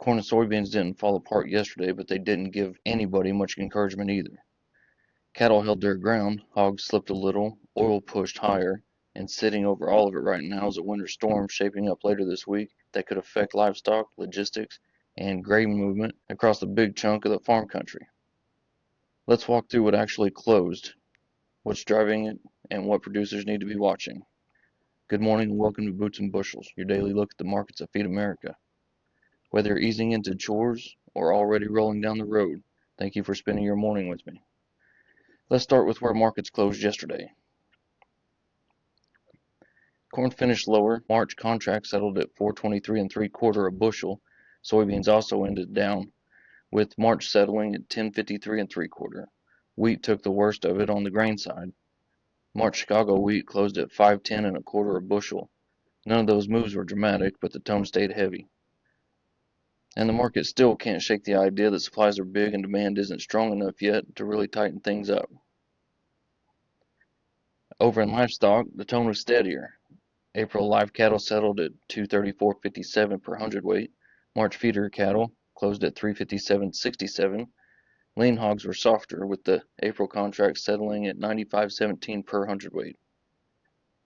Corn and soybeans didn't fall apart yesterday, but they didn't give anybody much encouragement either. Cattle held their ground, hogs slipped a little, oil pushed higher, and sitting over all of it right now is a winter storm shaping up later this week that could affect livestock, logistics, and grain movement across a big chunk of the farm country. Let's walk through what actually closed, what's driving it, and what producers need to be watching. Good morning and welcome to Boots and Bushels, your daily look at the markets that feed America. Whether you're easing into chores or already rolling down the road, thank you for spending your morning with me. Let's start with where markets closed yesterday. Corn finished lower. March contract settled at 423 3/4 a bushel. Soybeans also ended down, with March settling at 1053 3/4. Wheat took the worst of it on the grain side. March Chicago wheat closed at 510 1/4 a bushel. None of those moves were dramatic, but the tone stayed heavy. And the market still can't shake the idea that supplies are big and demand isn't strong enough yet to really tighten things up. Over in livestock, the tone was steadier. April live cattle settled at 234.57 per hundredweight. March feeder cattle closed at 357.67. Lean hogs were softer, with the April contract settling at 95.17 per hundredweight.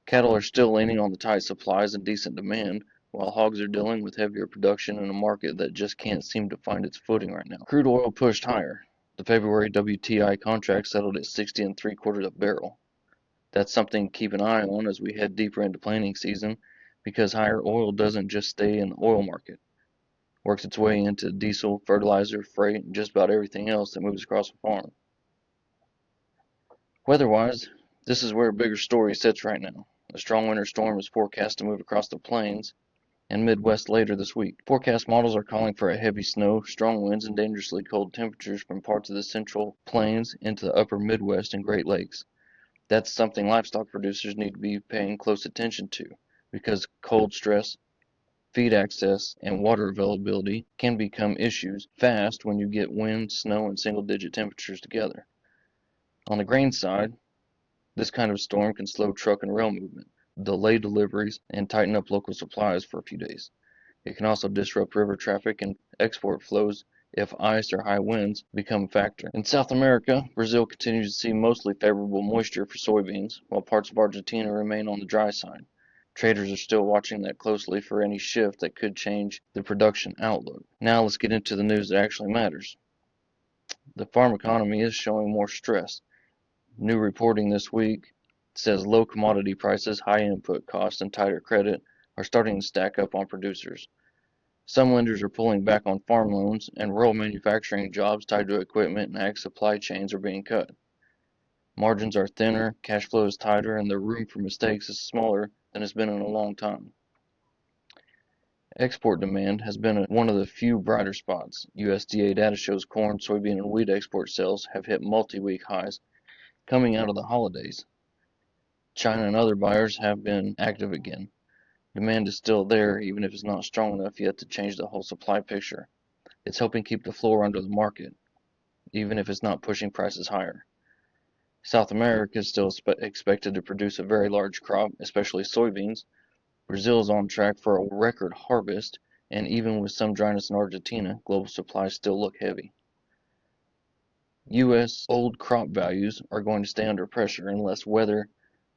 Cattle are still leaning on the tight supplies and decent demand, while hogs are dealing with heavier production in a market that just can't seem to find its footing right now. Crude oil pushed higher. The February WTI contract settled at 60 3/4 a barrel. That's something to keep an eye on as we head deeper into planting season, because higher oil doesn't just stay in the oil market. It works its way into diesel, fertilizer, freight, and just about everything else that moves across the farm. Weather-wise, this is where a bigger story sits right now. A strong winter storm is forecast to move across the plains and Midwest later this week. Forecast models are calling for a heavy snow, strong winds, and dangerously cold temperatures from parts of the central plains into the upper Midwest and Great Lakes. That's something livestock producers need to be paying close attention to, because cold stress, feed access, and water availability can become issues fast when you get wind, snow, and single-digit temperatures together. On the grain side, this kind of storm can slow truck and rail movement, delay deliveries, and tighten up local supplies for a few days. It can also disrupt river traffic and export flows if ice or high winds become a factor. In South America, Brazil continues to see mostly favorable moisture for soybeans, while parts of Argentina remain on the dry side. Traders are still watching that closely for any shift that could change the production outlook. Now let's get into the news that actually matters. The farm economy is showing more stress. New reporting this week says low commodity prices, high input costs, and tighter credit are starting to stack up on producers. Some lenders are pulling back on farm loans, and rural manufacturing jobs tied to equipment and ag supply chains are being cut. Margins are thinner, cash flow is tighter, and the room for mistakes is smaller than it's been in a long time. Export demand has been one of the few brighter spots. USDA data shows corn, soybean, and wheat export sales have hit multi-week highs coming out of the holidays. China and other buyers have been active again. Demand is still there, even if it's not strong enough yet to change the whole supply picture. It's helping keep the floor under the market, even if it's not pushing prices higher. South America is still expected to produce a very large crop, especially soybeans. Brazil is on track for a record harvest, and even with some dryness in Argentina, global supplies still look heavy. U.S. old crop values are going to stay under pressure unless weather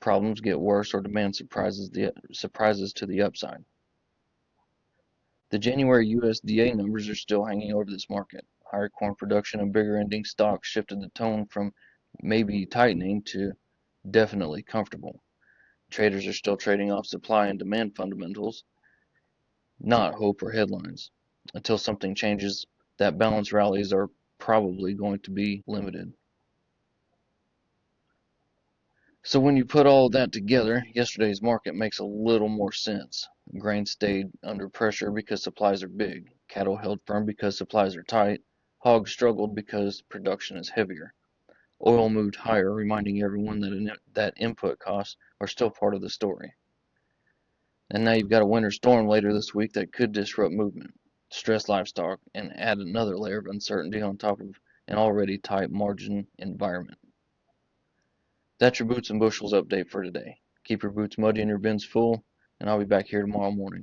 problems get worse or demand surprises to the upside. The January USDA numbers are still hanging over this market. Higher corn production and bigger ending stocks shifted the tone from maybe tightening to definitely comfortable. Traders are still trading off supply and demand fundamentals, not hope or headlines. Until something changes, that balance rallies are probably going to be limited. So when you put all of that together, yesterday's market makes a little more sense. Grain stayed under pressure because supplies are big. Cattle held firm because supplies are tight. Hogs struggled because production is heavier. Oil moved higher, reminding everyone that input costs are still part of the story. And now you've got a winter storm later this week that could disrupt movement, stress livestock, and add another layer of uncertainty on top of an already tight margin environment. That's your Boots and Bushels update for today. Keep your boots muddy and your bins full, and I'll be back here tomorrow morning.